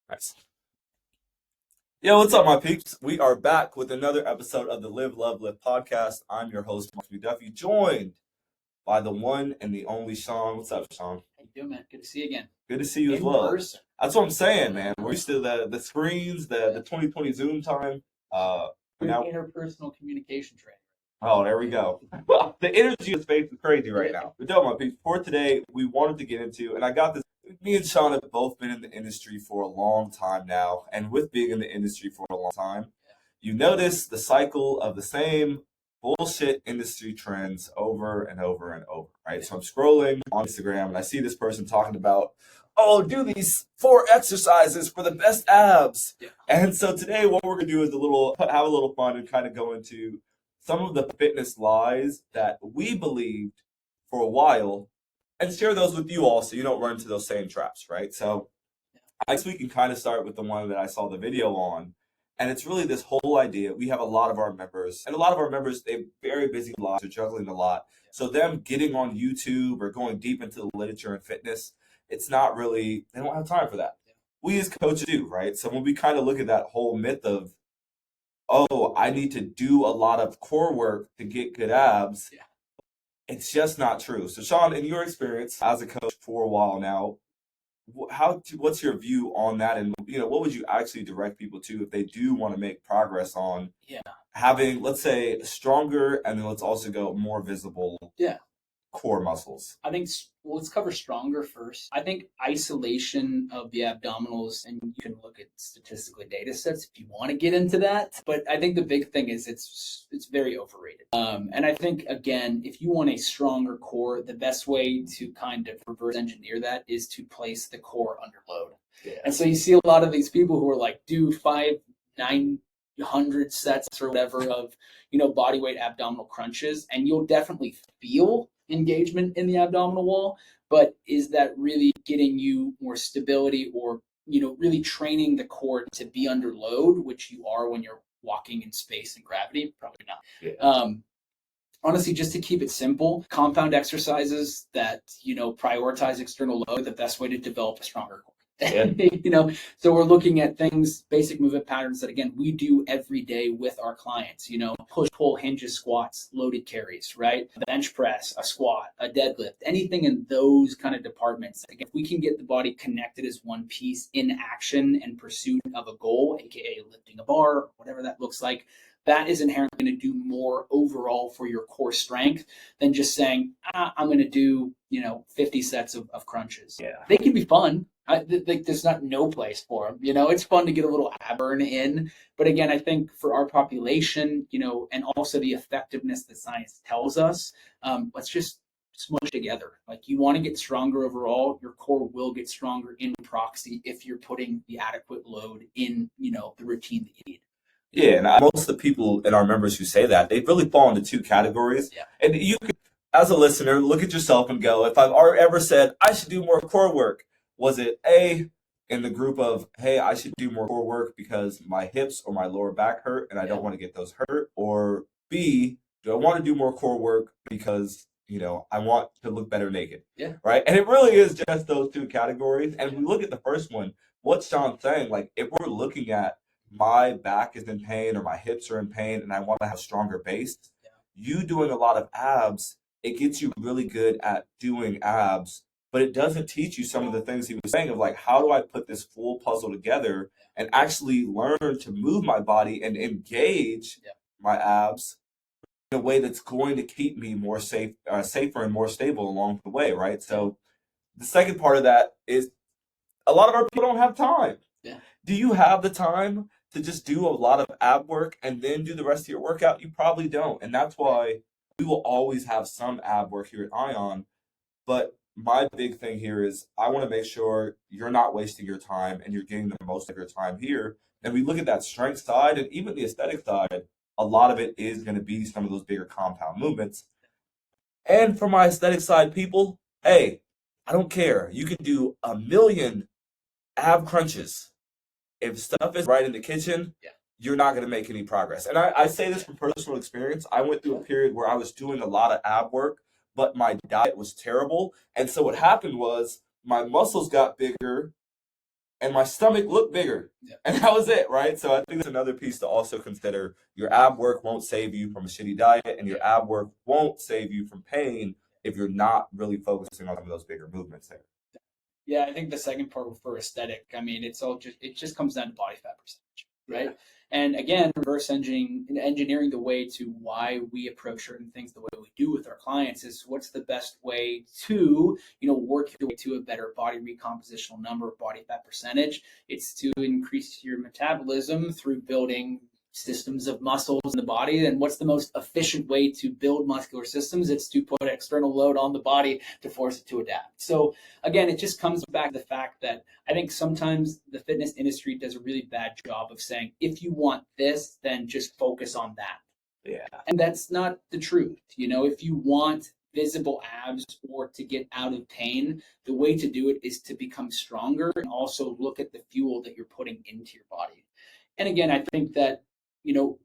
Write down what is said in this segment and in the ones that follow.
Nice. Yo, what's up, my peeps? We are back with another episode of the Live, Love, Live podcast. I'm your host, Mark McDuffie, joined by the one and the only Sean. What's up, Sean? How you doing, man? Good to see you again. Good to see you as In well. person. That's what I'm saying, man. We're used to the screens, the 2020 Zoom time. Now, Interpersonal communication training. oh, there we go. The energy of space is crazy right now. But no, my peeps, for today, we wanted to get into, and I got this. Me and Sean have both been in the industry for a long time now, and with being in the industry for a long time, you notice the cycle of the same bullshit industry trends over and over and over, right? So I'm scrolling on Instagram and I see this person talking about, oh, do these 4 exercises for the best abs. Yeah. And so today what we're gonna do is have a little fun and kind of go into some of the fitness lies that we believed for a while and share those with you all so you don't run into those same traps, right? So I guess we can kind of start with the one that I saw the video on. And it's really this whole idea. We have a lot of our members, and a lot of our members, they have very busy lives, they're juggling a lot. So them getting on YouTube or going deep into the literature and fitness, it's not really, they don't have time for that. We as coaches do, right? So when we kind of look at that whole myth of, oh, I need to do a lot of core work to get good abs, it's just not true. So Sean, in your experience as a coach for a while now, what's your view on that, and what would you actually direct people to if they do want to make progress on having, let's say, stronger, and then let's also go more visible core muscles? I think, let's cover stronger first. I think isolation of the abdominals, and you can look at statistically data sets if you want to get into that. But I think the big thing is it's very overrated. And I think, again, if you want a stronger core, the best way to kind of reverse engineer that is to place the core under load. Yeah. And so you see a lot of these people who are like, do 900 sets or whatever of, body weight abdominal crunches, and you'll definitely feel engagement in the abdominal wall, but is that really getting you more stability or, really training the core to be under load, which you are when you're walking in space and gravity? Probably not. Yeah. Honestly, just to keep it simple, compound exercises that, prioritize external load, the best way to develop a stronger core. Yeah. So we're looking at things, basic movement patterns that, again, we do every day with our clients, push, pull, hinges, squats, loaded carries, right? Bench press, a squat, a deadlift, anything in those kind of departments. Again, if we can get the body connected as one piece in action and pursuit of a goal, AKA lifting a bar, whatever that looks like, that is inherently going to do more overall for your core strength than just saying, I'm going to do, 50 sets of crunches. Yeah. They can be fun. There's not no place for them. It's fun to get a little ab burn in. But again, I think for our population, and also the effectiveness that science tells us, let's just smush together. Like, you want to get stronger overall, your core will get stronger in proxy if you're putting the adequate load in, the routine that you need. Yeah, and most of the people in our members who say that, they really fall into 2 categories. Yeah. And you could, as a listener, look at yourself and go, if I've ever said I should do more core work, was it A, in the group of, hey, I should do more core work because my hips or my lower back hurt and I don't want to get those hurt? Or B, do I want to do more core work because, I want to look better naked? Yeah. Right? And it really is just those 2 categories. And if we look at the first one, what Sean's saying, like, if we're looking at my back is in pain or my hips are in pain and I want to have a stronger base, you doing a lot of abs, it gets you really good at doing abs, but it doesn't teach you some of the things he was saying of, like, how do I put this full puzzle together and actually learn to move my body and engage my abs in a way that's going to keep me more safer and more stable along the way, right? So the second part of that is a lot of our people don't have time. Yeah. Do you have the time to just do a lot of ab work and then do the rest of your workout? You probably don't. And that's why we will always have some ab work here at Aion. But my big thing here is I want to make sure you're not wasting your time and you're getting the most of your time here. And we look at that strength side and even the aesthetic side, a lot of it is going to be some of those bigger compound movements. And for my aesthetic side, people, hey, I don't care. You can do 1,000,000 ab crunches. If stuff is right in the kitchen, you're not going to make any progress. And I say this from personal experience. I went through a period where I was doing a lot of ab work, but my diet was terrible. And so what happened was my muscles got bigger, and my stomach looked bigger. Yeah. And that was it, right? So I think that's another piece to also consider. Your ab work won't save you from a shitty diet, and your ab work won't save you from pain if you're not really focusing on some of those bigger movements there. Yeah, I think the second part for aesthetic, I mean, it just comes down to body fat percentage, right? Yeah. And again, reverse engineering the way to why we approach certain things the way we do with our clients is what's the best way to, work your way to a better body recompositional number, body fat percentage. It's to increase your metabolism through building systems of muscles in the body. And what's the most efficient way to build muscular systems? It's to put external load on the body to force it to adapt. So again, it just comes back to the fact that I think sometimes the fitness industry does a really bad job of saying, if you want this, then just focus on that. Yeah. And that's not the truth. If you want visible abs or to get out of pain, the way to do it is to become stronger and also look at the fuel that you're putting into your body. And again, I think that,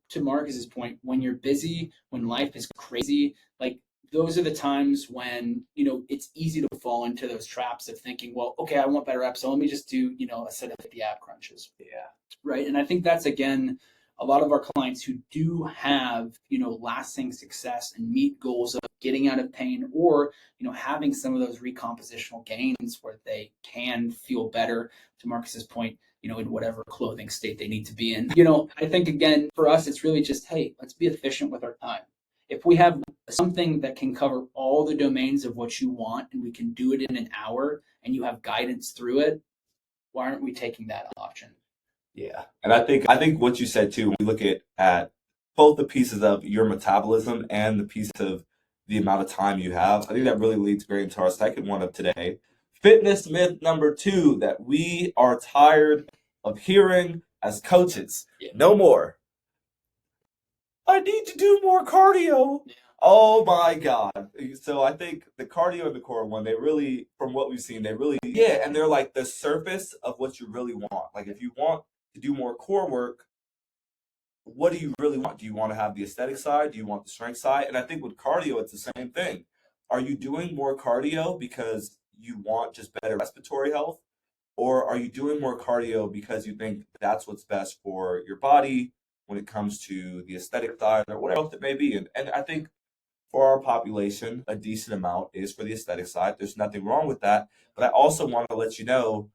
to Marcus's point, when you're busy, when life is crazy, like those are the times when, it's easy to fall into those traps of thinking, well, okay, I want better abs, so let me just do, a set of 50 ab crunches. Yeah. Right. And I think that's, again, a lot of our clients who do have, lasting success and meet goals of getting out of pain or, having some of those recompositional gains where they can feel better, to Marcus's point, in whatever clothing state they need to be in. I think, again, for us, it's really just, hey, let's be efficient with our time. If we have something that can cover all the domains of what you want and we can do it in an hour and you have guidance through it, why aren't we taking that option? Yeah. And I think what you said too, when we look at both the pieces of your metabolism and the piece of the amount of time you have, I think that really leads great into our second one of today. Fitness myth number 2 that we are tired of hearing as coaches. Yeah. No more. I need to do more cardio. Yeah. Oh my God. So I think the cardio and the core one, they really, from what we've seen, and they're like the surface of what you really want. Like if you want to do more core work, what do you really want? Do you want to have the aesthetic side? Do you want the strength side? And I think with cardio, it's the same thing. Are you doing more cardio because you want just better respiratory health? Or are you doing more cardio because you think that's what's best for your body when it comes to the aesthetic side or whatever else it may be? And I think for our population, a decent amount is for the aesthetic side. There's nothing wrong with that. But I also want to let you know,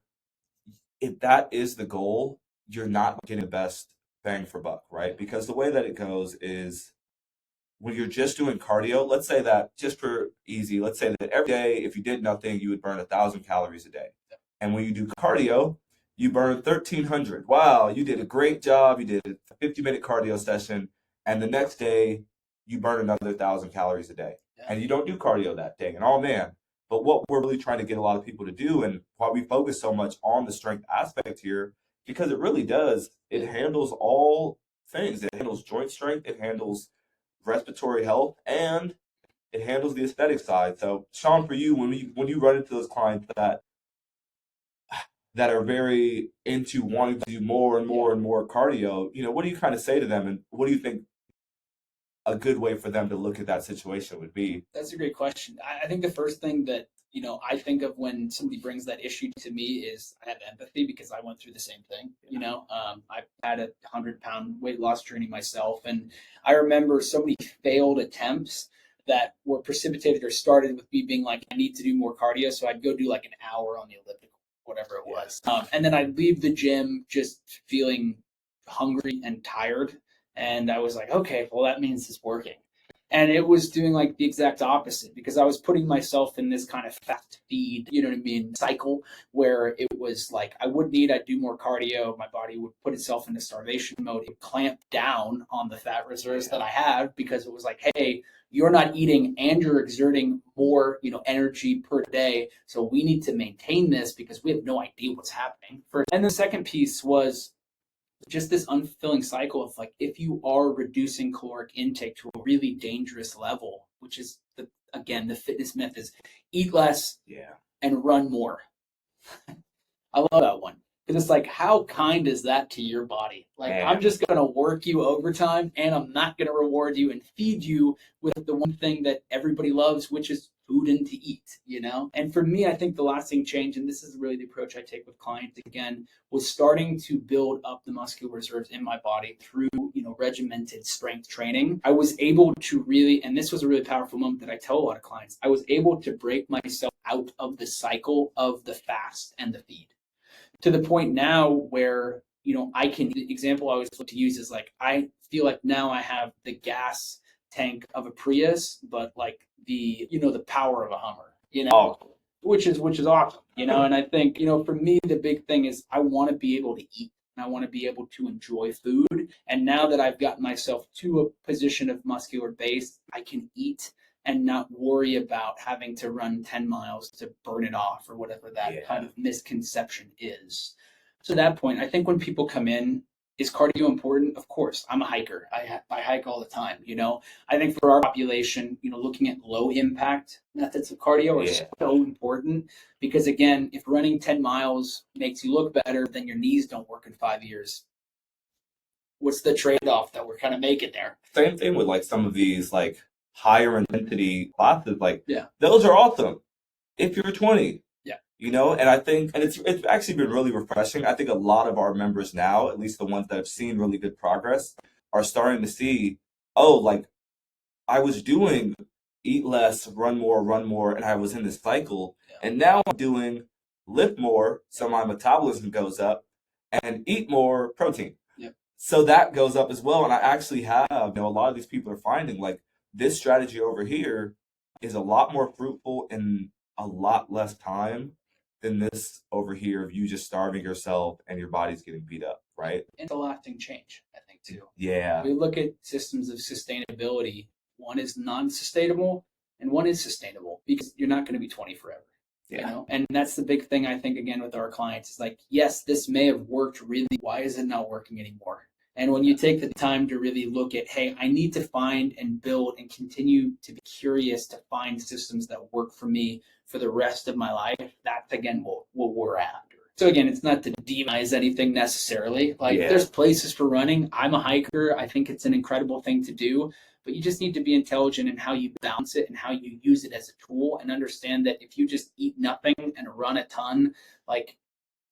if that is the goal, you're not getting the best bang for buck, right? Because the way that it goes is when you're just doing cardio, let's say that just for easy, let's say that every day, if you did nothing, you would burn 1,000 calories a day. And when you do cardio, you burn 1,300. Wow, you did a great job. You did a 50-minute cardio session. And the next day, you burn another 1,000 calories a day. Yeah. And you don't do cardio that day. And oh man. But what we're really trying to get a lot of people to do, and why we focus so much on the strength aspect here, because it really does, it handles all things. It handles joint strength, it handles respiratory health, and it handles the aesthetic side. So Sean, for you, when you run into those clients that are very into wanting to do more and more and more cardio, what do you kind of say to them, and what do you think a good way for them to look at that situation would be? That's a great question. I think the first thing that, I think of when somebody brings that issue to me is I have empathy because I went through the same thing. I've had a 100-pound weight loss journey myself. And I remember so many failed attempts that were precipitated or started with me being like, I need to do more cardio. So I'd go do like an hour on the elliptical, whatever it was. And then I'd leave the gym just feeling hungry and tired. And I was like, okay, well, that means it's working. And it was doing like the exact opposite because I was putting myself in this kind of fast feed, cycle where it was like I would need, I'd do more cardio. My body would put itself into starvation mode. It would clamp down on the fat reserves that I have because it was like, hey, you're not eating and you're exerting more, energy per day. So we need to maintain this because we have no idea what's happening. And the second piece was just this unfulfilling cycle of like, if you are reducing caloric intake to a really dangerous level, which is the fitness myth is eat less and run more. I love that one because it's like, how kind is that to your body? Like, man, I'm just going to work you overtime and I'm not going to reward you and feed you with the one thing that everybody loves, which is food in to eat, you know? And for me, I think the lasting change, and this is really the approach I take with clients again, was starting to build up the muscular reserves in my body through, regimented strength training. I was able to really, and this was a really powerful moment that I tell a lot of clients, I was able to break myself out of the cycle of the fast and the feed to the point now where, the example I always look to use is like, I feel like now I have the gas tank of a Prius, but like the power of a Hummer, which is awesome, and I think, for me, the big thing is I want to be able to eat and I want to be able to enjoy food. And now that I've gotten myself to a position of muscular base, I can eat and not worry about having to run 10 miles to burn it off or whatever that kind of misconception is. So at that point, I think when people come in, is cardio important? Of course. I'm a hiker. I hike all the time, I think for our population, looking at low impact methods of cardio are so important because, again, if running 10 miles makes you look better, then your knees don't work in 5 years. What's the trade-off that we're kind of making there? Same thing with like some of these like higher intensity classes. Like those are awesome if you're 20. And I think, and it's actually been really refreshing. I think a lot of our members now, at least the ones that have seen really good progress, are starting to see, oh, like I was doing eat less, run more, and I was in this cycle. And now I'm doing lift more, so my metabolism goes up, and eat more protein. So that goes up as well. And I actually have, a lot of these people are finding like this strategy over here is a lot more fruitful in a lot less time than this over here of you just starving yourself and your body's getting beat up, right? And it's a lasting change, I think, too. Yeah. We look at systems of sustainability. One is non-sustainable and one is sustainable because you're not going to be 20 forever. And that's the big thing, I think, again, with our clients. It's like, yes, this may have worked really. Why is it not working anymore? And when you take the time to really look at, hey, I need to find and build and continue to be curious to find systems that work for me for the rest of my life, that's, again, what we're after. So, again, it's not to demonize anything necessarily. Like, there's places for running. I'm a hiker. I think it's an incredible thing to do. But you just need to be intelligent in how you balance it and how you use it as a tool and understand that if you just eat nothing and run a ton, like,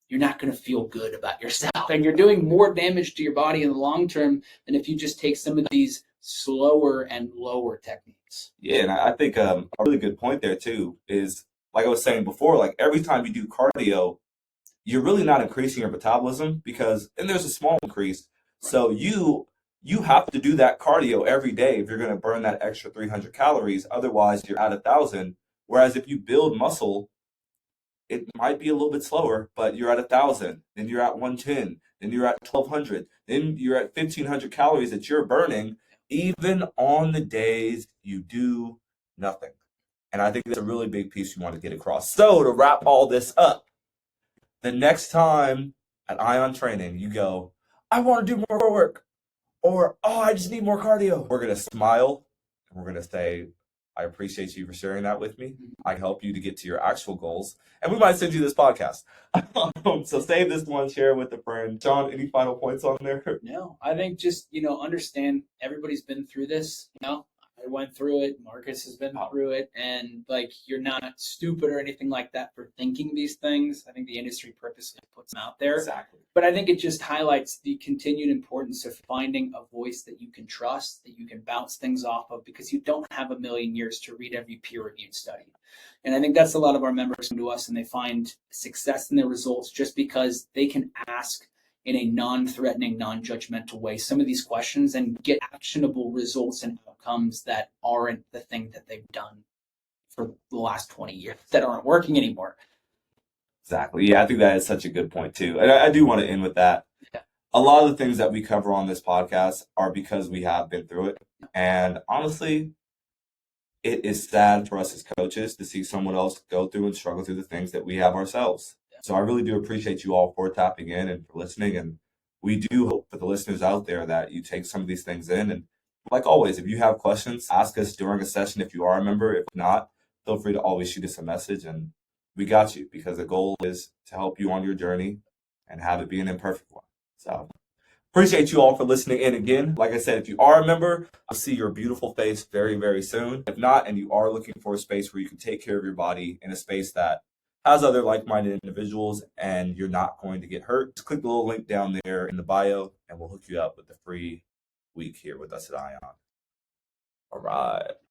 you're not going to feel good about yourself. And you're doing more damage to your body in the long term than if you just take some of these slower and lower techniques. Yeah, and I think a really good point there too is, like I was saying before, like every time you do cardio, you're really not increasing your metabolism and there's a small increase. So you have to do that cardio every day if you're going to burn that extra 300 calories. Otherwise, you're at 1,000. Whereas if you build muscle, it might be a little bit slower, but you're at 1,000, then you're at 110, then you're at 1,200, then you're at 1,500 calories that you're burning, even on the days you do nothing. And I think that's a really big piece you want to get across. So to wrap all this up, the next time at Aion Training, you go, I want to do more core work, or, oh, I just need more cardio. We're going to smile, and we're going to say, I appreciate you for sharing that with me. I help you to get to your actual goals. And we might send you this podcast. So save this one, share it with a friend. John, any final points on there? No, I think just, understand everybody's been through this. I went through it. Marcus has been through it. And like, you're not stupid or anything like that for thinking these things. I think the industry purposely puts them out there. Exactly. But I think it just highlights the continued importance of finding a voice that you can trust, that you can bounce things off of, because you don't have a million years to read every peer-reviewed study. And I think that's a lot of our members come to us and they find success in their results just because they can ask in a non-threatening, non-judgmental way some of these questions and get actionable results and outcomes that aren't the thing that they've done for the last 20 years that aren't working anymore. Exactly. Yeah, I think that is such a good point too. And I do want to end with that. Yeah. A lot of the things that we cover on this podcast are because we have been through it. And honestly, it is sad for us as coaches to see someone else go through and struggle through the things that we have ourselves. So I really do appreciate you all for tapping in and for listening. And we do hope for the listeners out there that you take some of these things in. And like always, if you have questions, ask us during a session if you are a member. If not, feel free to always shoot us a message and we got you, because the goal is to help you on your journey and have it be an imperfect one. So Appreciate you all for listening in again. Like I said, if you are a member, I'll see your beautiful face very, very soon. If not, and you are looking for a space where you can take care of your body in a space that has other like-minded individuals and you're not going to get hurt, just click the little link down there in the bio and we'll hook you up with the free week here with us at Aion. All right.